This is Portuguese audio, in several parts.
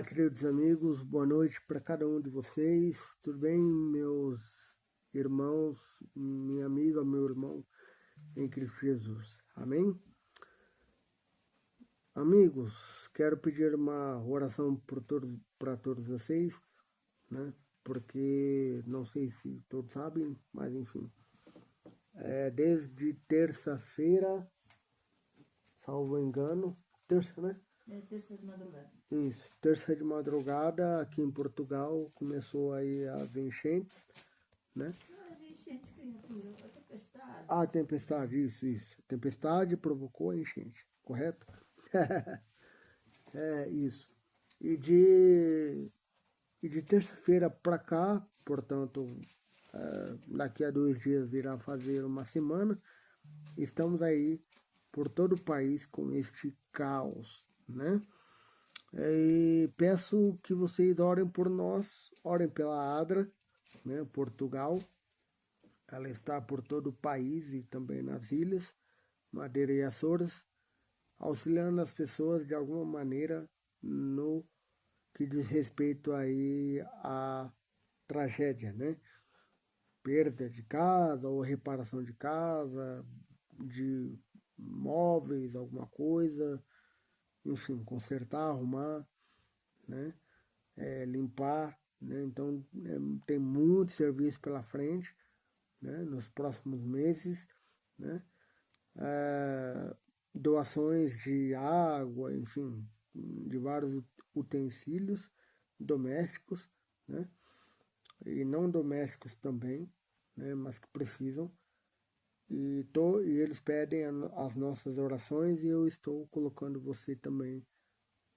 queridos amigos, boa noite para cada um de vocês. Tudo bem, meus irmãos, minha amiga, meu irmão em Cristo Jesus? Amém? Amigos, quero pedir uma oração para todos vocês, né? Porque não sei se todos sabem, mas enfim. Desde terça-feira, salvo engano, terça, né? Terça de madrugada. Isso, terça de madrugada aqui em Portugal começou aí as enchentes, né? Mas enchente, criatura, a tempestade. A tempestade, isso. Tempestade provocou a enchente, correto? É isso. E de terça-feira para cá, portanto, daqui a 2 dias irá fazer uma semana, estamos aí por todo o país com este caos, né? E peço que vocês orem por nós, orem pela ADRA, né, Portugal. Ela está por todo o país e também nas ilhas, Madeira e Açores, auxiliando as pessoas de alguma maneira no que diz respeito aí à tragédia, né? Perda de casa ou reparação de casa, de móveis, alguma coisa, enfim, consertar, arrumar, né? Limpar, né? Então tem muito serviço pela frente, né? Nos próximos meses, né? Doações de água, enfim, de vários utensílios domésticos, né? E não domésticos também, né? Mas que precisam. E eles pedem as nossas orações e eu estou colocando você também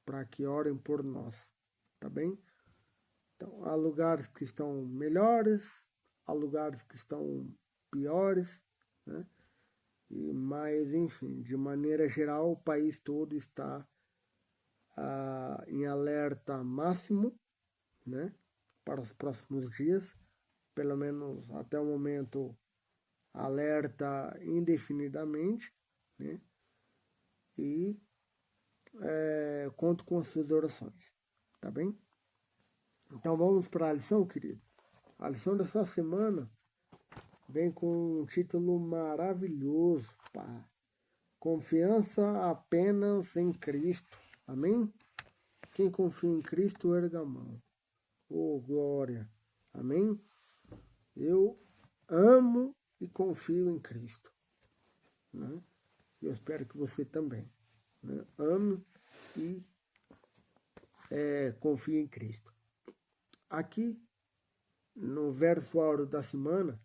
para que orem por nós, tá bem? Então, há lugares que estão melhores, há lugares que estão piores, né? Mas, enfim, de maneira geral, o país todo está em alerta máximo, né? Para os próximos dias, pelo menos até o momento, alerta indefinidamente, né? E conto com as suas orações, tá bem? Então vamos para a lição, querido. A lição dessa semana vem com um título maravilhoso, pá. Confiança apenas em Cristo. Amém? Quem confia em Cristo, erga a mão. Oh, glória. Amém? Eu amo e confio em Cristo, né? Eu espero que você também, né? Ame e confie em Cristo. Aqui, no verso áureo da semana,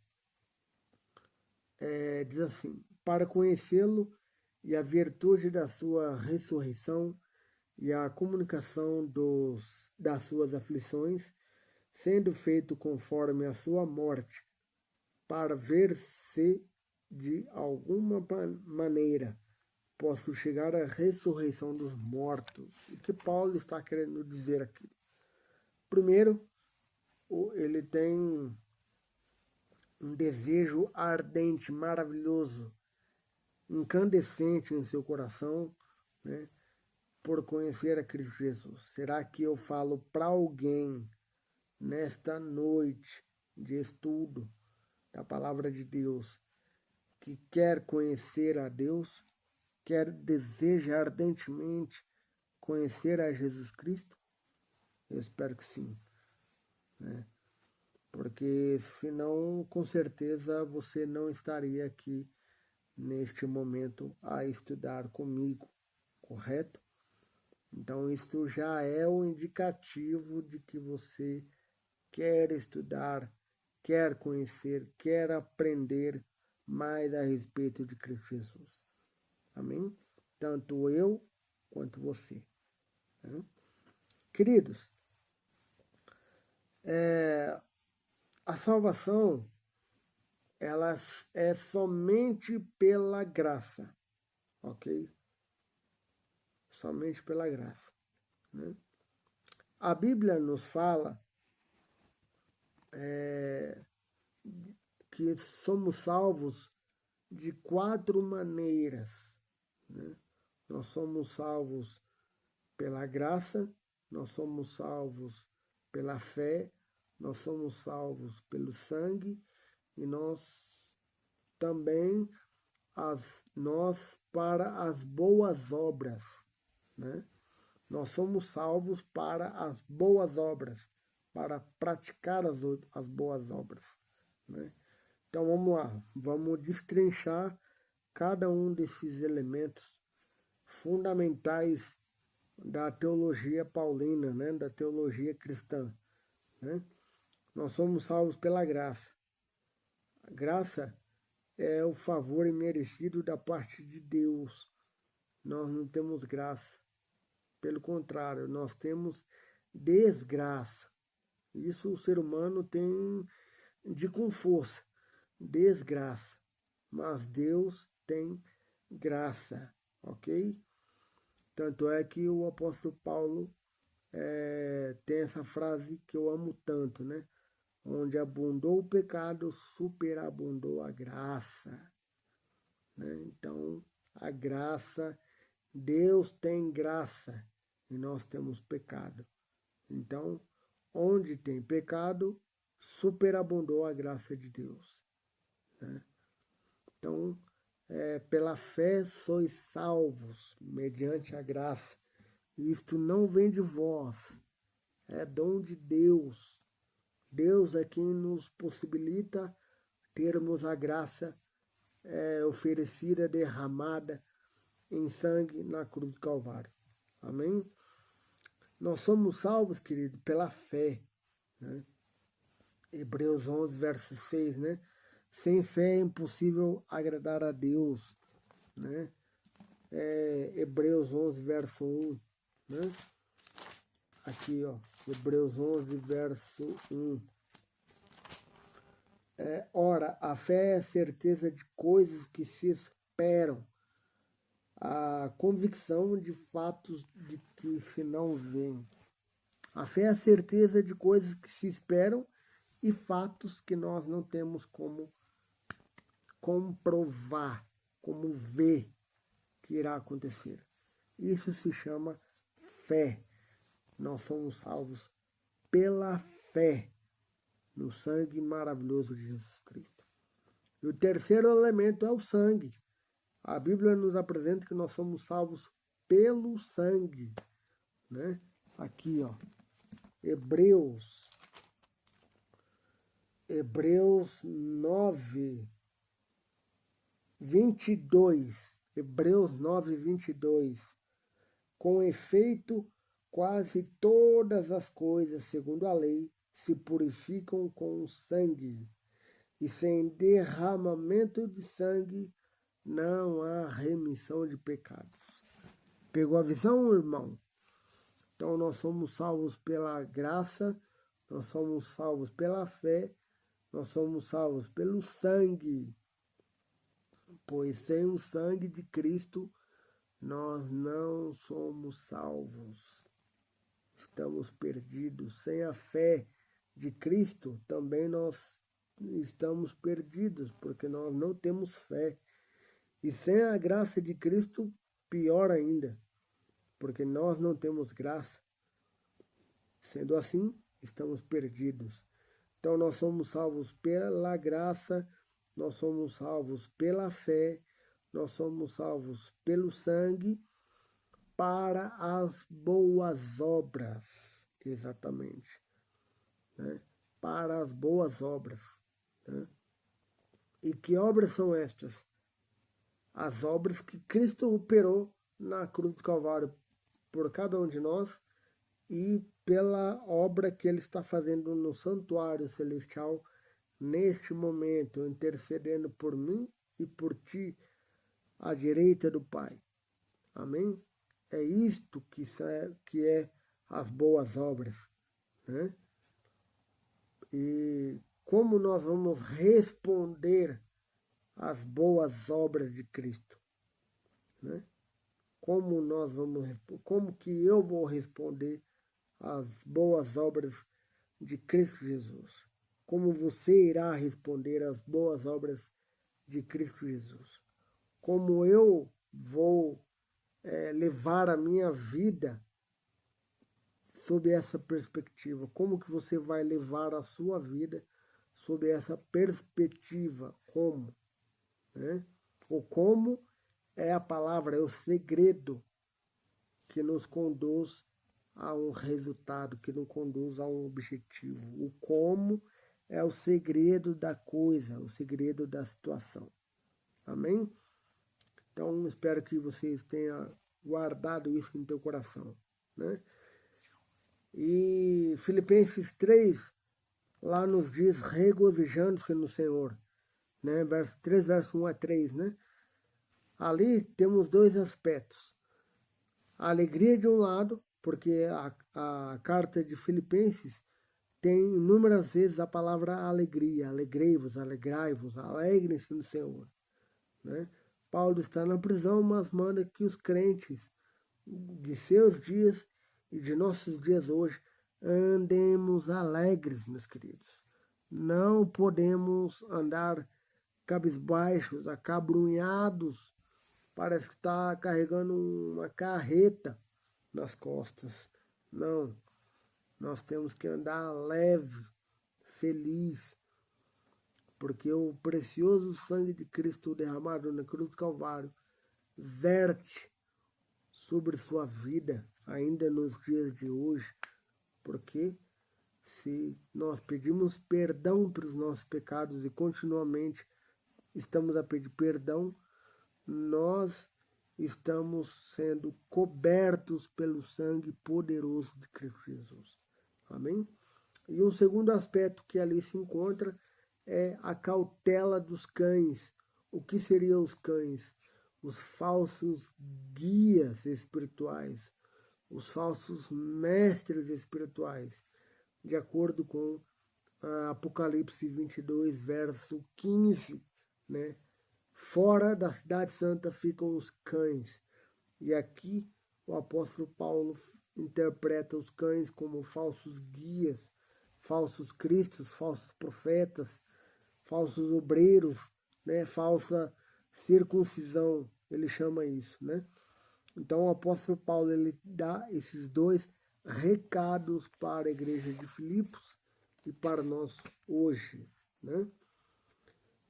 diz assim: para conhecê-lo e a virtude da sua ressurreição e a comunicação das suas aflições, sendo feito conforme a sua morte, para ver se de alguma maneira posso chegar à ressurreição dos mortos. O que Paulo está querendo dizer aqui? Primeiro, ele tem um desejo ardente, maravilhoso, incandescente em seu coração, né, por conhecer a Cristo Jesus. Será que eu falo para alguém nesta noite de estudo da palavra de Deus que quer conhecer a Deus, deseja ardentemente conhecer a Jesus Cristo? Eu espero que sim, né? Porque senão, com certeza, você não estaria aqui neste momento a estudar comigo, correto? Então, isso já é o indicativo de que você quer estudar, quer conhecer, quer aprender mais a respeito de Cristo Jesus. Amém? Tanto eu quanto você, né? Queridos, a salvação, ela é somente pela graça, ok? Somente pela graça, né? A Bíblia nos fala que somos salvos de 4 maneiras, né? Nós somos salvos pela graça, nós somos salvos pela fé, nós somos salvos pelo sangue e nós também nós para as boas obras, né? Nós somos salvos para as boas obras, para praticar as boas obras, né? Então vamos lá, vamos destrinchar cada um desses elementos fundamentais da teologia paulina, né? Da teologia cristã, né? Nós somos salvos pela graça. A graça é o favor imerecido da parte de Deus. Nós não temos graça. Pelo contrário, nós temos desgraça. Isso o ser humano tem com força. Desgraça. Mas Deus tem graça. Ok? Tanto é que o apóstolo Paulo tem essa frase que eu amo tanto, né? Onde abundou o pecado, superabundou a graça, né? Então, a graça, Deus tem graça e nós temos pecado. Então, onde tem pecado, superabundou a graça de Deus, né? Então, pela fé sois salvos, mediante a graça. Isto não vem de vós, é dom de Deus. Deus é quem nos possibilita termos a graça oferecida, derramada em sangue na cruz do Calvário. Amém? Nós somos salvos, querido, pela fé, né? Hebreus 11, verso 6, né? Sem fé é impossível agradar a Deus, né? Hebreus 11, verso 1, né? Aqui, ó, Hebreus 11, verso 1. Ora, a fé é a certeza de coisas que se esperam, a convicção de fatos de que se não veem. A fé é a certeza de coisas que se esperam e fatos que nós não temos como comprovar, como ver que irá acontecer. Isso se chama fé. Nós somos salvos pela fé no sangue maravilhoso de Jesus Cristo. E o terceiro elemento é o sangue. A Bíblia nos apresenta que nós somos salvos pelo sangue, né? Aqui, ó, Hebreus 9, 22. Hebreus 9, 22. Com efeito, quase todas as coisas, segundo a lei, se purificam com o sangue, e sem derramamento de sangue não há remissão de pecados. Pegou a visão, irmão? Então nós somos salvos pela graça, nós somos salvos pela fé, nós somos salvos pelo sangue, pois sem o sangue de Cristo nós não somos salvos. Estamos perdidos. Sem a fé de Cristo também nós estamos perdidos, porque nós não temos fé. E sem a graça de Cristo, pior ainda, porque nós não temos graça. Sendo assim, estamos perdidos. Então nós somos salvos pela graça, nós somos salvos pela fé, nós somos salvos pelo sangue, para as boas obras, exatamente, né? Para as boas obras, né? E que obras são estas? As obras que Cristo operou na cruz do Calvário por cada um de nós e pela obra que Ele está fazendo no santuário celestial neste momento, intercedendo por mim e por ti, à direita do Pai. Amém? É isto que é as boas obras, né? E como nós vamos responder às boas obras de Cristo, né? Como que eu vou responder às boas obras de Cristo Jesus? Como você irá responder às boas obras de Cristo Jesus? Como eu vou levar a minha vida sob essa perspectiva? Como que você vai levar a sua vida sob essa perspectiva? Como? Né? O como é a palavra, é o segredo que nos conduz a um resultado, que nos conduz a um objetivo. O como é o segredo da coisa, o segredo da situação. Amém? Então, espero que vocês tenham guardado isso em teu coração, né? E Filipenses 3, lá nos diz regozijando-se no Senhor, né? Verso 3, verso 1 a 3, né? Ali temos dois aspectos. A alegria de um lado, porque a carta de Filipenses tem inúmeras vezes a palavra alegria, alegrei-vos, alegrai-vos, alegrem-se no Senhor, né? Paulo está na prisão, mas manda que os crentes de seus dias e de nossos dias hoje andemos alegres, meus queridos. Não podemos andar cabisbaixos, acabrunhados, parece que está carregando uma carreta nas costas. Não, nós temos que andar leve, feliz, porque o precioso sangue de Cristo derramado na cruz do Calvário verte sobre sua vida ainda nos dias de hoje, porque se nós pedimos perdão pelos nossos pecados e continuamente estamos a pedir perdão, nós estamos sendo cobertos pelo sangue poderoso de Cristo Jesus. Amém? E um segundo aspecto que ali se encontra é a cautela dos cães. O que seriam os cães? Os falsos guias espirituais, os falsos mestres espirituais, de acordo com Apocalipse 22, verso 15, né? Fora da cidade santa ficam os cães. E aqui o apóstolo Paulo interpreta os cães como falsos guias, falsos cristos, falsos profetas, falsos obreiros, né? Falsa circuncisão, ele chama isso, né? Então o apóstolo Paulo ele dá esses dois recados para a igreja de Filipos e para nós hoje, né?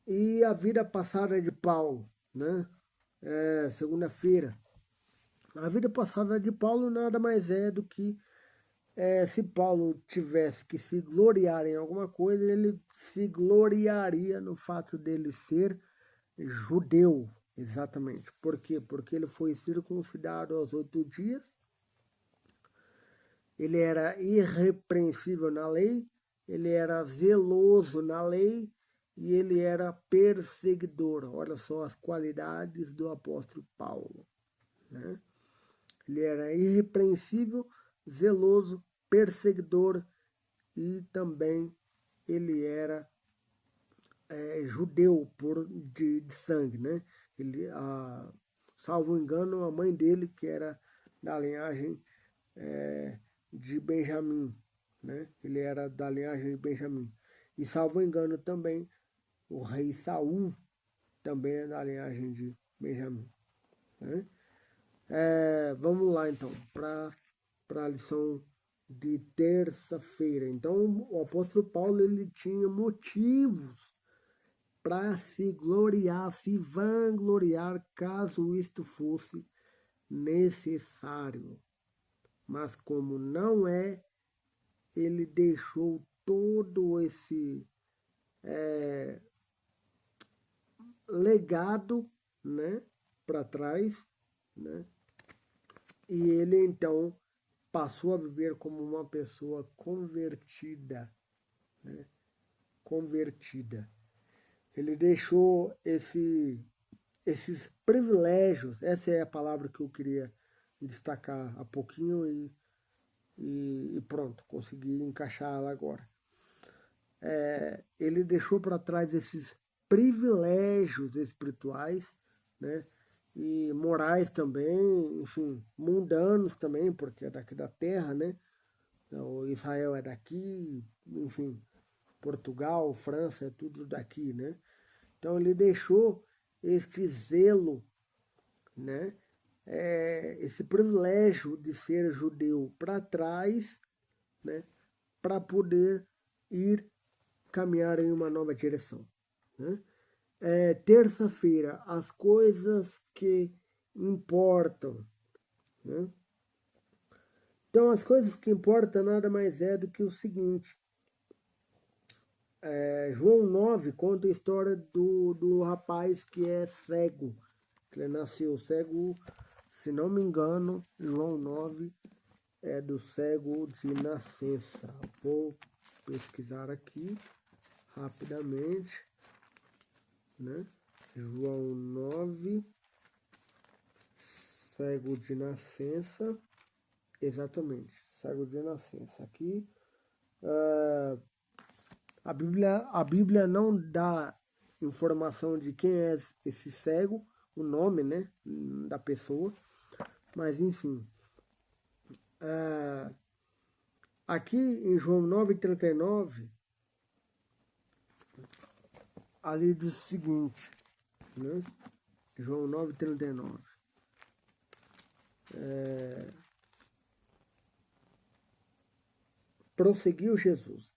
E a vida passada de Paulo, né? Segunda-feira. A vida passada de Paulo nada mais é do que se Paulo tivesse que se gloriar em alguma coisa, ele se gloriaria no fato dele ser judeu, exatamente. Por quê? Porque ele foi circuncidado aos 8 dias, ele era irrepreensível na lei, ele era zeloso na lei e ele era perseguidor. Olha só as qualidades do apóstolo Paulo, né? Ele era irrepreensível, zeloso, perseguidor e também ele era judeu de sangue, né? Ele, salvo engano, a mãe dele, que era da linhagem de Benjamim, né? Ele era da linhagem de Benjamim. E salvo engano também, o rei Saul também é da linhagem de Benjamim, né? Vamos lá então, para a lição de terça-feira. Então, o apóstolo Paulo ele tinha motivos para se gloriar, se vangloriar, caso isto fosse necessário. Mas como não é, ele deixou todo esse legado, né, para trás, né? E ele então passou a viver como uma pessoa convertida, né? Convertida. Ele deixou esses privilégios, essa é a palavra que eu queria destacar há pouquinho e pronto, consegui encaixá-la agora. Ele deixou para trás esses privilégios espirituais, né? E morais também, enfim, mundanos também, porque é daqui da terra, né? O Israel é daqui, enfim, Portugal, França, é tudo daqui, né? Então ele deixou este zelo, né? Esse privilégio de ser judeu para trás, né, para poder ir caminhar em uma nova direção. Né? Terça-feira, as coisas que importam. Né? Então, as coisas que importam nada mais é do que o seguinte. João 9 conta a história do rapaz que é cego. Que ele nasceu cego, se não me engano, João 9 é do cego de nascença. Vou pesquisar aqui rapidamente. Né? João 9, cego de nascença. Exatamente, cego de nascença. Aqui, a Bíblia não dá informação de quem é esse cego, o nome, né, da pessoa, mas enfim. Aqui em João 9,39, ali diz o seguinte, né? João 9,39. Prosseguiu Jesus: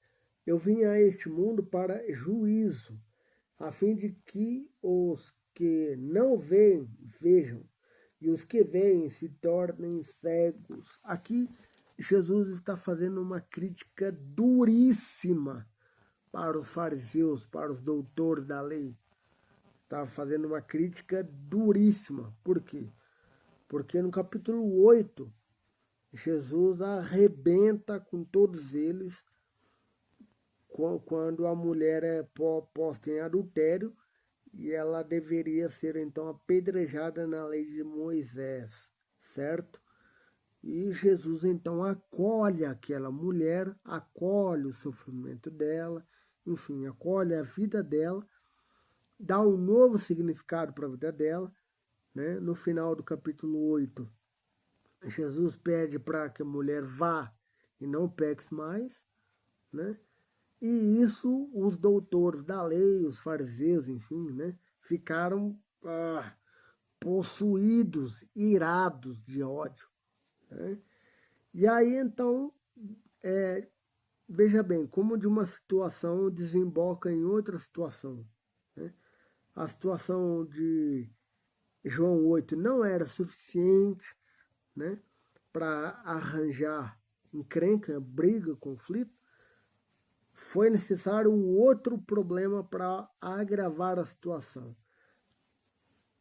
Eu vim a este mundo para juízo, a fim de que os que não veem, vejam, e os que veem se tornem cegos. Aqui, Jesus está fazendo uma crítica duríssima para os fariseus, para os doutores da lei. Está fazendo uma crítica duríssima. Por quê? Porque no capítulo 8, Jesus arrebenta com todos eles quando a mulher é posta em adultério e ela deveria ser então apedrejada na lei de Moisés, certo? E Jesus então acolhe aquela mulher, acolhe o sofrimento dela, enfim, acolhe a vida dela, dá um novo significado para a vida dela, né? No final do capítulo 8, Jesus pede para que a mulher vá e não peque mais, né? E isso os doutores da lei, os fariseus, enfim, né, ficaram possuídos, irados de ódio. Né? E aí, então, veja bem, como de uma situação desemboca em outra situação. Né? A situação de João 8 não era suficiente, né, para arranjar encrenca, briga, conflito. Foi necessário um outro problema para agravar a situação.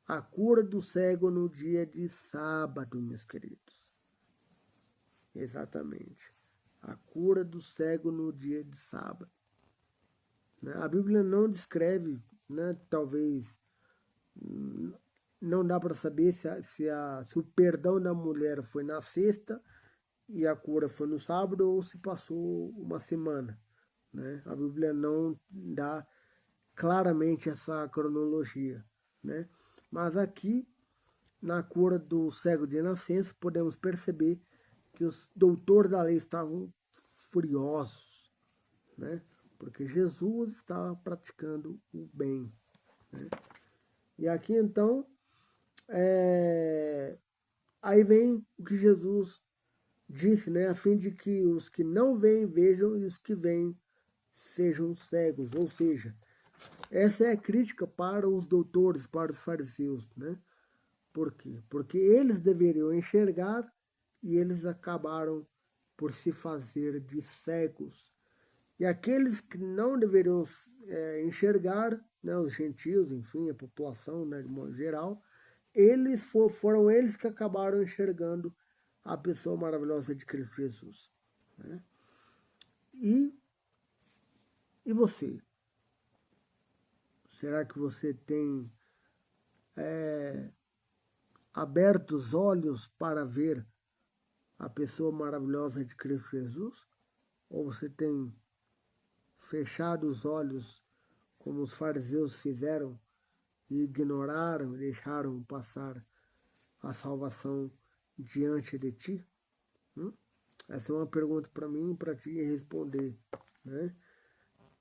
A cura do cego no dia de sábado, meus queridos. Exatamente. A cura do cego no dia de sábado. A Bíblia não descreve, né, talvez, não dá para saber se o perdão da mulher foi na sexta e a cura foi no sábado ou se passou uma semana. Né? A Bíblia não dá claramente essa cronologia. Né? Mas aqui, na cura do cego de nascença, podemos perceber que os doutores da lei estavam furiosos, né? Porque Jesus estava praticando o bem. Né? E aqui, então, aí vem o que Jesus disse, né? A fim de que os que não veem, vejam, e os que veem sejam cegos. Ou seja, essa é a crítica para os doutores, para os fariseus, né? Por quê? Porque eles deveriam enxergar e eles acabaram por se fazer de cegos. E aqueles que não deveriam enxergar, né, os gentios, enfim, a população, né, de modo geral, foram eles que acabaram enxergando a pessoa maravilhosa de Cristo Jesus. Né? E você? Será que você tem aberto os olhos para ver a pessoa maravilhosa de Cristo Jesus? Ou você tem fechado os olhos, como os fariseus fizeram, e ignoraram, deixaram passar a salvação diante de ti? Essa é uma pergunta para mim, para ti responder. Né?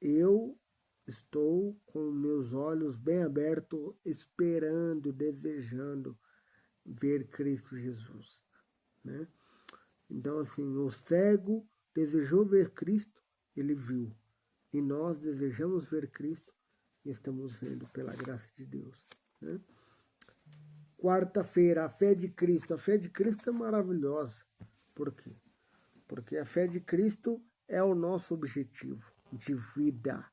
Eu estou com meus olhos bem abertos, esperando, desejando ver Cristo Jesus. Né? Então, assim, o cego desejou ver Cristo, ele viu. E nós desejamos ver Cristo e estamos vendo pela graça de Deus, né? Quarta-feira, a fé de Cristo. A fé de Cristo é maravilhosa. Por quê? Porque a fé de Cristo é o nosso objetivo de vida,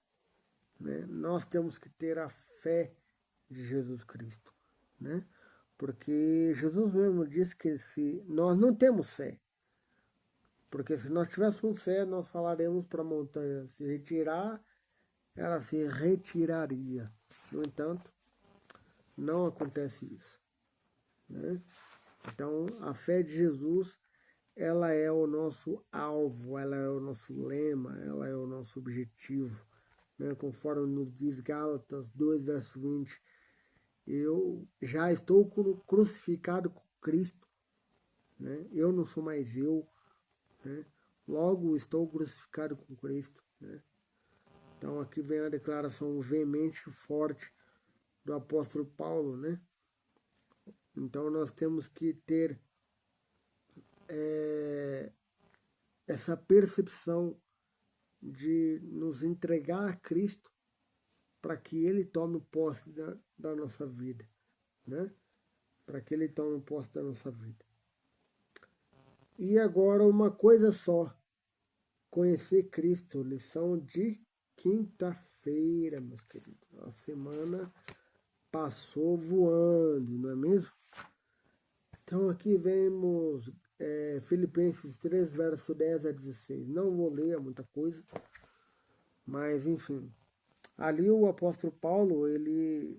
né? Nós temos que ter a fé de Jesus Cristo, né? Porque Jesus mesmo disse que se nós não temos fé, porque se nós tivéssemos fé, nós falaremos para a montanha se retirar, ela se retiraria. No entanto, não acontece isso, né? Então, a fé de Jesus, ela é o nosso alvo, ela é o nosso lema, ela é o nosso objetivo, né? Conforme nos diz Gálatas 2, verso 20, eu já estou crucificado com Cristo, né? Eu não sou mais eu, né? Logo estou crucificado com Cristo, né? Então aqui vem a declaração veemente e forte do apóstolo Paulo, né? Então nós temos que ter essa percepção de nos entregar a Cristo para que Ele tome posse da nossa vida, né? Para que Ele tome posse da nossa vida. E agora uma coisa só, conhecer Cristo, lição de quinta-feira, meus queridos. A semana passou voando, não é mesmo? Então aqui vemos Filipenses 3, verso 10 a 16. Não vou ler muita coisa, mas enfim. Ali o apóstolo Paulo, ele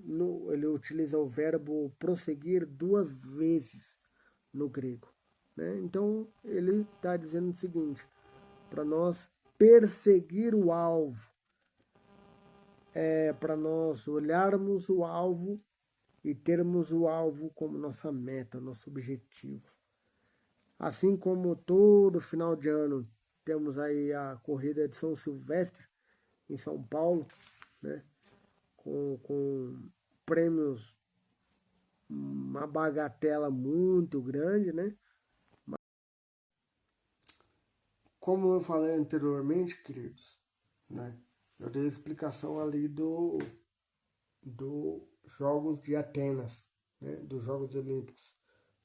utiliza o verbo prosseguir 2 vezes no grego, né? Então ele está dizendo o seguinte, para nós perseguir o alvo, para nós olharmos o alvo e termos o alvo como nossa meta, nosso objetivo. Assim como todo final de ano temos aí a corrida de São Silvestre em São Paulo, né? Com prêmios, uma bagatela muito grande, né? Como eu falei anteriormente, queridos, né? Eu dei a explicação ali do Jogos de Atenas, né? Dos Jogos Olímpicos.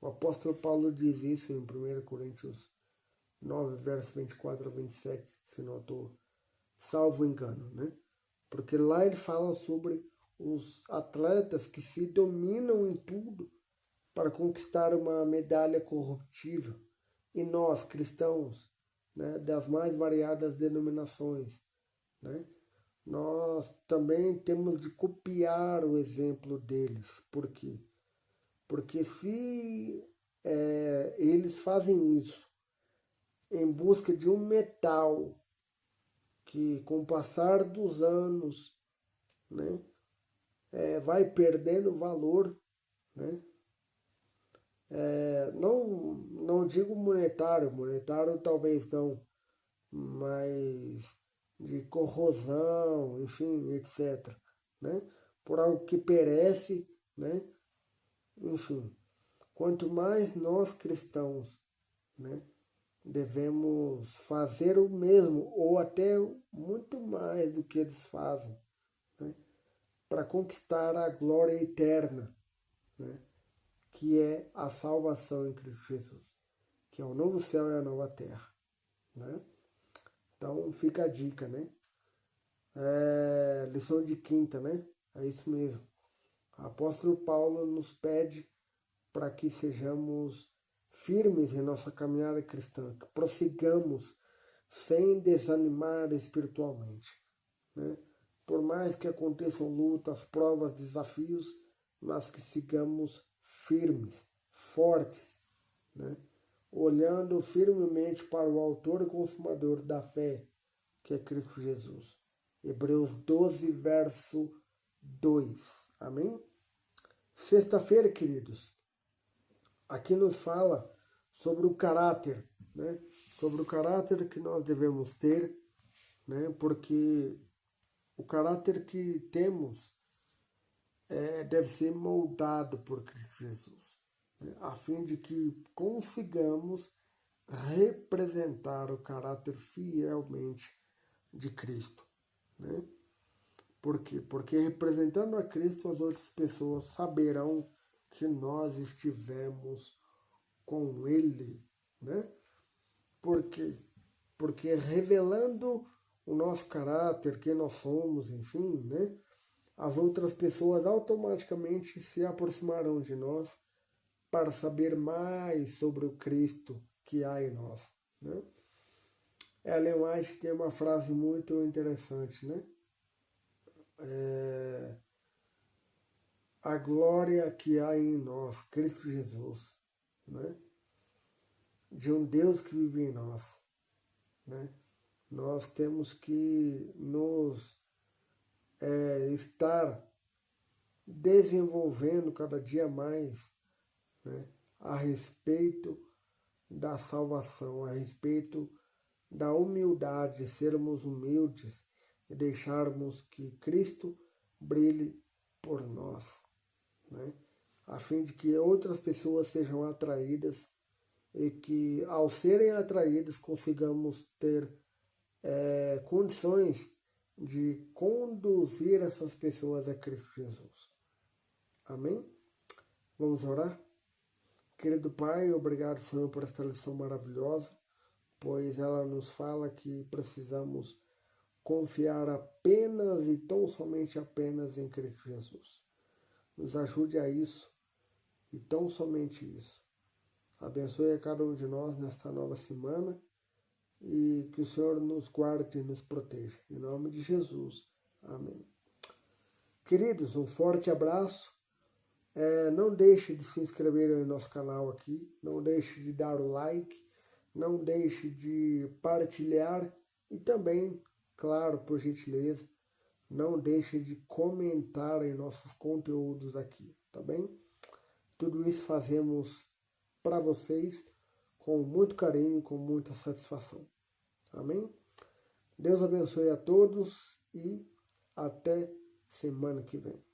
O apóstolo Paulo diz isso em 1 Coríntios 9, versos 24 a 27, se não estou salvo engano, né? Porque lá ele fala sobre os atletas que se dominam em tudo para conquistar uma medalha corruptível. E nós, cristãos, né, das mais variadas denominações, né, nós também temos de copiar o exemplo deles. Por quê? Porque se eles fazem isso em busca de um metal que, com o passar dos anos, né, vai perdendo valor, né? Não digo monetário talvez não, mas de corrosão, enfim, etc., né? Por algo que perece, né? Enfim, quanto mais nós cristãos, né, devemos fazer o mesmo, ou até muito mais do que eles fazem, né, para conquistar a glória eterna, né, que é a salvação em Cristo Jesus, que é o novo céu e a nova terra, né? Então fica a dica, né? Lição de quinta, né? É isso mesmo. O apóstolo Paulo nos pede para que sejamos firmes em nossa caminhada cristã, que prossigamos sem desanimar espiritualmente, né? Por mais que aconteçam lutas, provas, desafios, mas que sigamos firmes, fortes, né? Olhando firmemente para o autor e consumador da fé, que é Cristo Jesus. Hebreus 12, verso 2. Amém? Sexta-feira, queridos, aqui nos fala sobre o caráter, né? Sobre o caráter que nós devemos ter, né? Porque o caráter que temos deve ser moldado por Cristo Jesus, né? A fim de que consigamos representar o caráter fielmente de Cristo, né? Por quê? Porque representando a Cristo, as outras pessoas saberão que nós estivemos com Ele, né? Por quê? Porque revelando o nosso caráter, quem nós somos, enfim, né? As outras pessoas automaticamente se aproximarão de nós para saber mais sobre o Cristo que há em nós, né? Ellen White tem uma frase muito interessante, né? A glória que há em nós, Cristo Jesus, né? De um Deus que vive em nós, né? Nós temos que nos estar desenvolvendo cada dia mais, né? A respeito da salvação, a respeito da humildade, sermos humildes e deixarmos que Cristo brilhe por nós, né? A fim de que outras pessoas sejam atraídas e que, ao serem atraídas, consigamos ter condições de conduzir essas pessoas a Cristo Jesus. Amém? Vamos orar? Querido Pai, obrigado, Senhor, por esta lição maravilhosa, pois ela nos fala que precisamos confiar apenas e tão somente apenas em Cristo Jesus. Nos ajude a isso e tão somente isso. Abençoe a cada um de nós nesta nova semana e que o Senhor nos guarde e nos proteja. Em nome de Jesus. Amém. Queridos, um forte abraço. Não deixe de se inscrever no nosso canal aqui. Não deixe de dar o like. Não deixe de partilhar. E também, claro, por gentileza, não deixe de comentar em nossos conteúdos aqui, tá bem? Tudo isso fazemos para vocês com muito carinho, com muita satisfação. Amém? Deus abençoe a todos e até semana que vem.